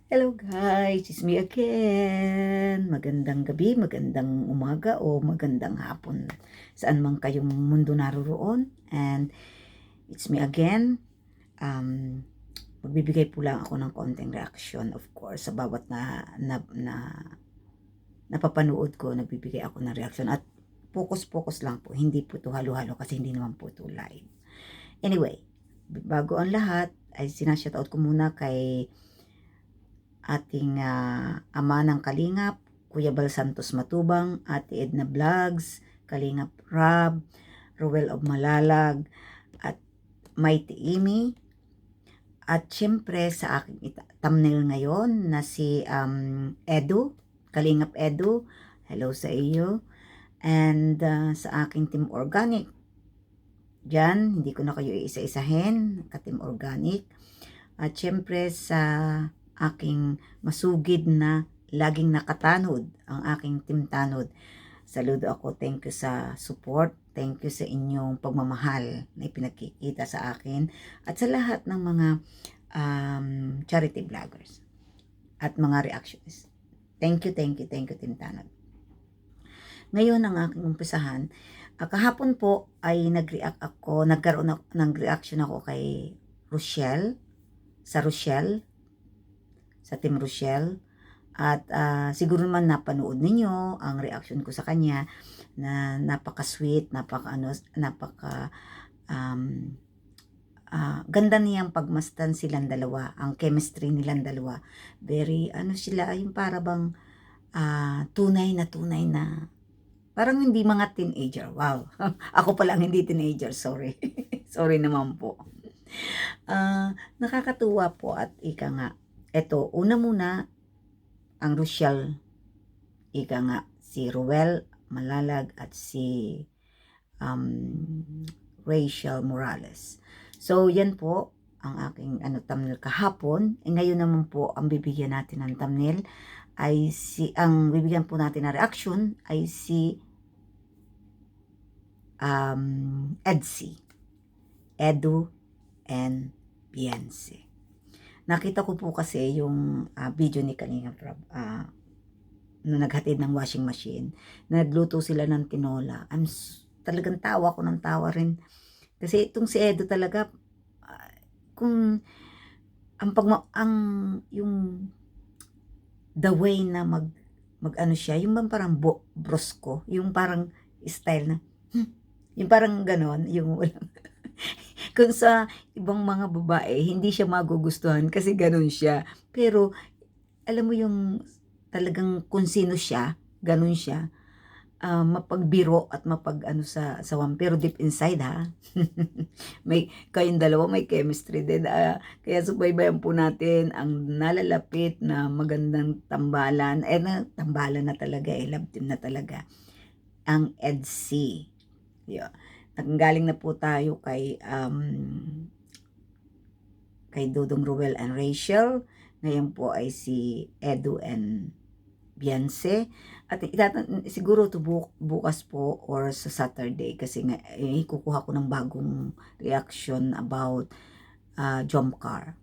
Hello guys, it's me again. Magandang gabi, magandang umaga o magandang hapon. Saan man kayong mundo naroroon. And it's me again. Magbibigay po lang ako ng konting reaction, of course, sa bawat na napapanood ko, nagbibigay ako ng reaction. At focus lang po, hindi po to halo-halo kasi hindi naman po to live. Anyway, bago ang lahat, ay sinashoutout ko muna kay ating ama ng Kalingap, Kuya Bal Santos Matubang, Ate Edna Vlogs, Kalingap Rab, Ruel of Malalag, at Mighty Amy, at syempre sa aking thumbnail ngayon na si Edu, Kalingap Edu, hello sa iyo, and sa aking Team Organic, dyan, hindi ko na kayo iisa-isahin, ka-Team Organic, at syempre sa aking masugid na laging nakatanod, ang aking team tanod. Saludo ako, thank you sa support, thank you sa inyong pagmamahal na ipinagkikita sa akin at sa lahat ng mga charity vloggers at mga reactions. Thank you team tanod. Ngayon ang aking umpisahan, kahapon po ay nagkaroon ako ng reaction ako kay Rochelle, sa Team Rochelle. At siguro naman napanood ninyo ang reaction ko sa kanya na napaka-sweet, ganda niyang pagmastan silang dalawa, ang chemistry nilang dalawa. Very, sila, yung para bang tunay na, parang hindi mga teenager. Wow, ako pa lang hindi teenager, sorry. Sorry naman po. Nakakatuwa po at ika nga, eto, una muna, ang Rochelle, ika nga, si Ruel Malalag at si Rachel Morales. So, yan po ang aking thumbnail kahapon. Ngayon naman po, ang bibigyan natin ng thumbnail ay ang bibigyan po natin ng reaction ay si Edu and Beyonce. Nakita ko po kasi yung video ni Kalinga Prab na naghatid ng washing machine. Nagluto sila ng tinola. Talagang tawa ko ng tawa rin. Kasi itong si Edo talaga, kung yung the way na mag siya, yung parang brusco, yung parang style na, yung parang ganon, yung walang, kung sa ibang mga babae, hindi siya magugustuhan kasi ganun siya. Pero, alam mo yung talagang kung sino siya, ganun siya. Mapagbiro at sa pero deep inside kayong dalawa may chemistry din. Kaya subaybayan po natin ang nalalapit na magandang tambalan. Tambalan na talaga, love team na talaga. Ang EDC. Yeah. Nanggaling na po tayo kay Dudong Ruel and Rachel. Ngayon po ay si Edu and Beyonce. At siguro to bukas po or sa Saturday kasi nga kukuha ko ng bagong reaction about jump car.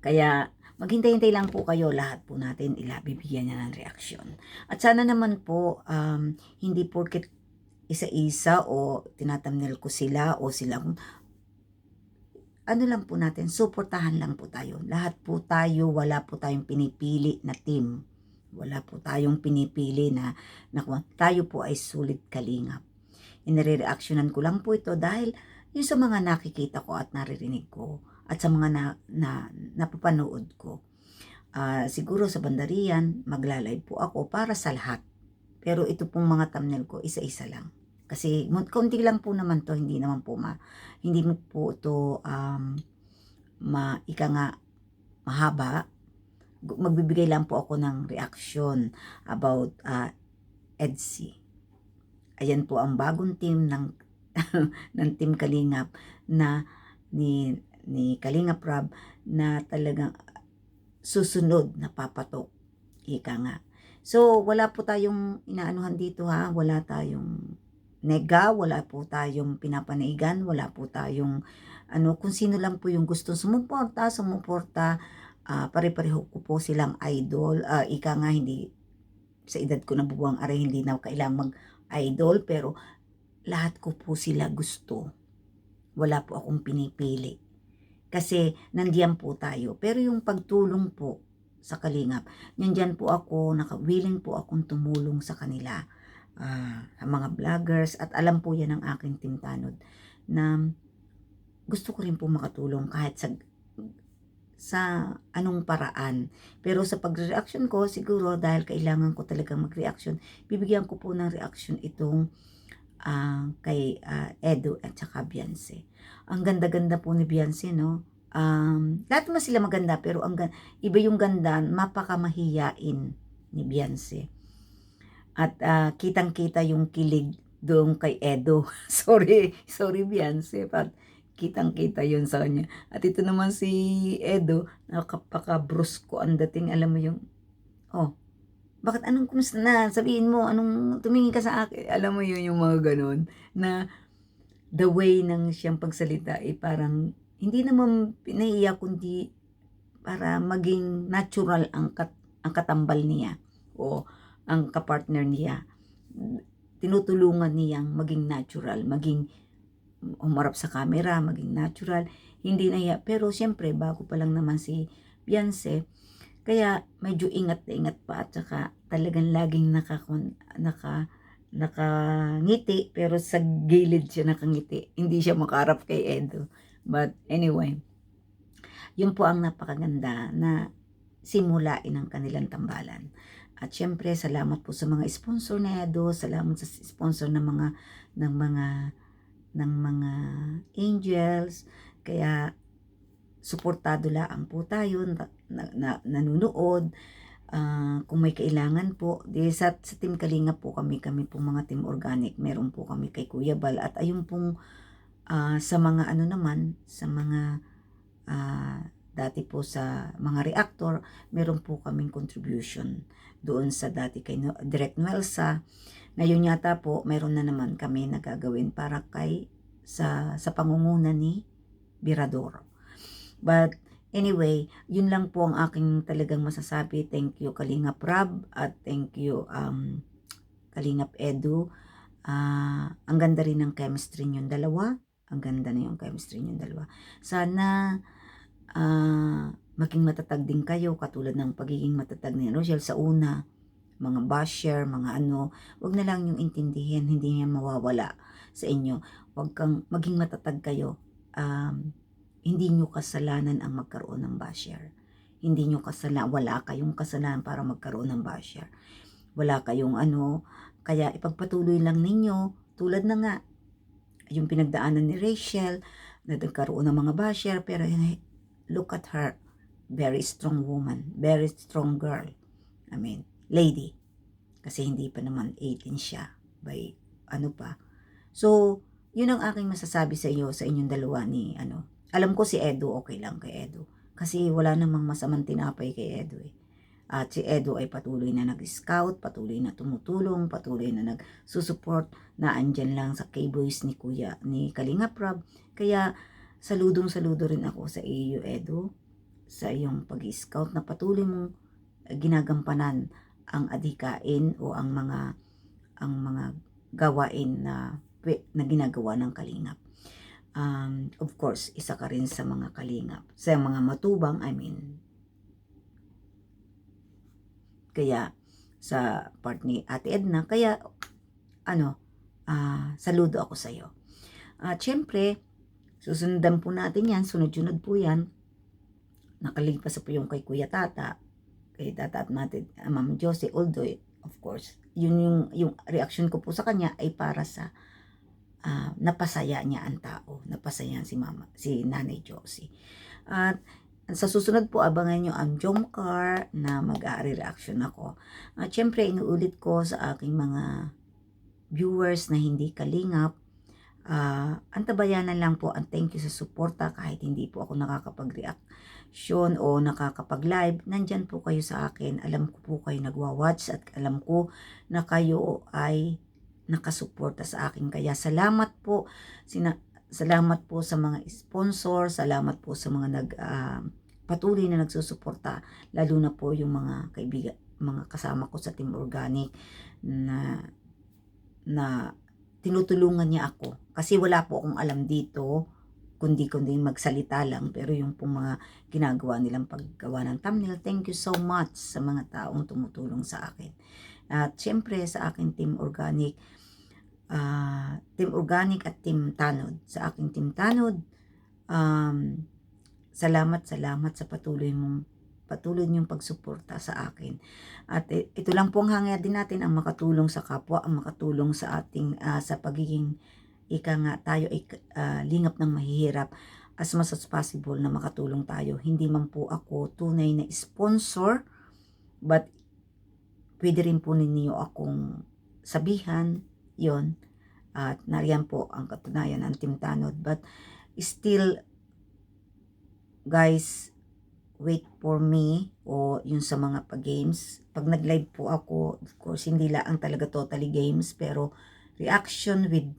Kaya maghintay-hintay lang po kayo, lahat po natin bibigyan niya ng reaction. At sana naman po hindi porket isa-isa o tinatamnel ko sila o sila, lang po natin, suportahan lang po tayo. Lahat po tayo, wala po tayong pinipili na team. Wala po tayong pinipili na tayo po ay sulit kalingap. Inire-reactionan ko lang po ito dahil yung sa mga nakikita ko at naririnig ko at sa mga napapanood ko. Siguro sa bandarian, maglalive po ako para sa lahat. Pero ito pong mga thumbnail ko, isa-isa lang. Kasi konti lang po naman to, hindi naman po hindi mo po to mahaba. Magbibigay lang po ako ng reaction about EDC. Ayan po ang bagong team ng ng Team Kalingap na ni Kalingap Rab na talagang susunod na papatok. Ika nga. So, wala po tayong inaanuhan dito wala tayong nega, wala po tayong pinapanigan, wala po tayong kung sino lang po yung gusto sumuporta, pare-pareho ko po silang idol. Ika nga hindi, sa edad ko na buwang are, hindi na kailangang mag-idol, pero lahat ko po sila gusto. Wala po akong pinipili. Kasi nandiyan po tayo. Pero yung pagtulong po sa Kalingap, nandiyan po ako, willing po akong tumulong sa kanila. Sa mga vloggers, at alam po yan ng aking Team Tanod, na gusto ko rin po makatulong kahit sa anong paraan. Pero sa pag-reaction ko, siguro dahil kailangan ko talagang mag-reaction, bibigyan ko po ng reaction itong kay Edo at saka Beyonce. Ang ganda-ganda po ni Beyonce, no? Lahat naman sila maganda, pero iba yung ganda, mapakamahiyain ni Beyonce. At kitang-kita yung kilig doon kay Edo. sorry Beyonce, but kitang-kita yun sa kanya. At ito naman si Edo, napaka-brusko ang dating, alam mo yung, bakit, anong kumusta na? Sabihin mo, anong tumingin ka sa akin? Alam mo yun, yung mga ganun, na the way ng siyang pagsalita ay parang, hindi naman pinaiya, kundi para maging natural ang katambal niya o ang kapartner niya. Tinutulungan niyang maging natural, maging umarap sa camera, maging natural, hindi nahiya. Pero siyempre, bago pa lang naman si Beyonce, kaya medyo ingat na ingat pa, at saka talagang laging nakangiti, pero sa gilid siya nakangiti. Hindi siya makaharap kay Edo. But anyway, yun po ang napakaganda na simulain ng kanilang tambalan. At syempre, salamat po sa mga sponsor na Edo, salamat sa sponsor ng mga angels. Kaya suportado lang po tayo, nanonood. Kung may kailangan po, sa Team Kalinga po kami po mga Team Organic, meron po kami kay Kuya Bal, at ayun pong sa mga naman, sa mga dati po sa mga reactor, meron po kaming contribution doon sa dati kay Direct Nuelsa. Ngayon yata po, meron na naman kami nagagawin para sa pangunguna ni Birador. But anyway, yun lang po ang aking talagang masasabi. Thank you Kalingap Rab, at thank you Kalingap Edu. Ang ganda rin ng chemistry niyong dalawa. Ang ganda na yung chemistry niyong dalawa. Sana maging matatag din kayo, katulad ng pagiging matatag ni Rochelle sa una. Mga basher, mga wag na lang yung intindihin, hindi niya mawawala sa inyo. Wag kang maging matatag kayo. Hindi nyo kasalanan ang magkaroon ng basher. Hindi nyo kasalanan, wala kayong kasalanan para magkaroon ng basher. Wala kayong kaya ipagpatuloy lang ninyo, tulad na nga, yung pinagdaanan ni Rachel, na nagkaroon ng mga basher, pero look at her, very strong woman, very strong girl. I mean, lady. Kasi hindi pa naman 18 siya, by pa. So, yun ang aking masasabi sa iyo, sa inyong dalawa ni Alam ko si Edo, okay lang kay Edo. Kasi wala namang masamang tinapay kay Edo eh. At si Edo ay patuloy na nag-scout, patuloy na tumutulong, patuloy na nagsusupport, na andyan lang sa K-Boys ni Kuya, ni Kalingap Rab. Kaya saludong-saludo rin ako sa iyo, Edo, sa iyong pag-scout na patuloy mong ginagampanan ang adhikain o ang mga gawain na ginagawa ng Kalingap. Of course, isa ka rin sa mga Kalingap, sa mga matubang, kaya sa part ni Ate Edna, kaya saludo ako sa iyo. At syempre, susundan po natin yan, sunod-sunod po yan. Nakalipas po yung kay Kuya Tata, kay Tata at Ma'am Josie, although of course, yung reaction ko po sa kanya ay para sa napasaya niya ang tao, napasaya si Nanay Josie. At sa susunod po, abangan nyo ang Jomcar na mag-aari reaction ako. At syempre, inuulit ko sa aking mga viewers na hindi Kalingap, antabayanan lang po, ang thank you sa suporta. Kahit hindi po ako nakakapag-reaction o nakakapag-live, nandyan po kayo sa akin. Alam ko po kayo nagwa-watch, at alam ko na kayo ay nakasuporta sa akin. Kaya salamat po. Salamat po sa mga sponsor, salamat po sa mga patuloy na nagsusuporta, lalo na po yung mga kaibigan, mga kasama ko sa Team Organic na tinutulungan niya ako. Kasi wala po akong alam dito, kundi magsalita lang. Pero yung pong mga ginagawa nilang paggawa ng thumbnail, thank you so much sa mga taong tumutulong sa akin. At syempre sa aking Team Organic at Team Tanod. Sa aking Team Tanod, salamat sa patuloy niyong pagsuporta sa akin. At ito lang po ang hangad din natin, ang makatulong sa kapwa, ang makatulong sa ating sa pagiging tayo ay lingap ng mahihirap, as much as possible na makatulong tayo. Hindi man po ako tunay na sponsor, but pwede rin po ninyo akong sabihan yon, at nariyan po ang katunayan ng Team Tanod. But still guys, wait for me o yung sa mga pag-games. Pag nag-live po ako, of course, hindi lang talaga totally games, pero reaction with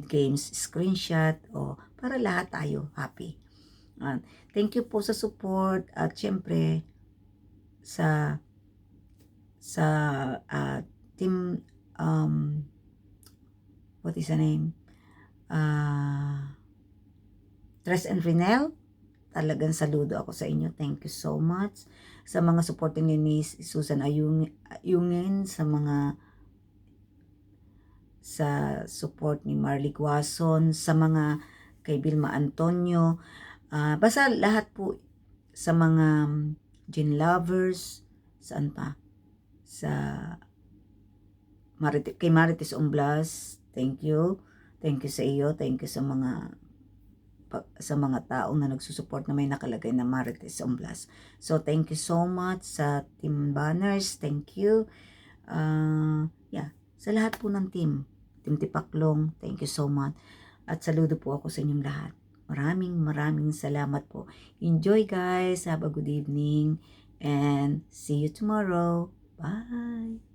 games, screenshot, o para lahat tayo happy. Thank you po sa support, at syempre sa team what is the name? Tres and Rinel, talagang saludo ako sa inyo. Thank you so much. Sa mga supporting ni Susan Ayungin, sa support ni Marley Guason, sa mga kay Vilma Antonio, basta lahat po, sa mga gin lovers, saan pa? Kay Marites Umblas, thank you. Thank you sa iyo. Thank you sa mga taong na nagsusupport na may nakalagay na Marites Umblas. So, thank you so much sa Team Banners. Thank you. Sa lahat po ng Team Tipaklong, thank you so much. At saludo po ako sa inyong lahat. Maraming salamat po. Enjoy guys. Have a good evening. And see you tomorrow. Bye.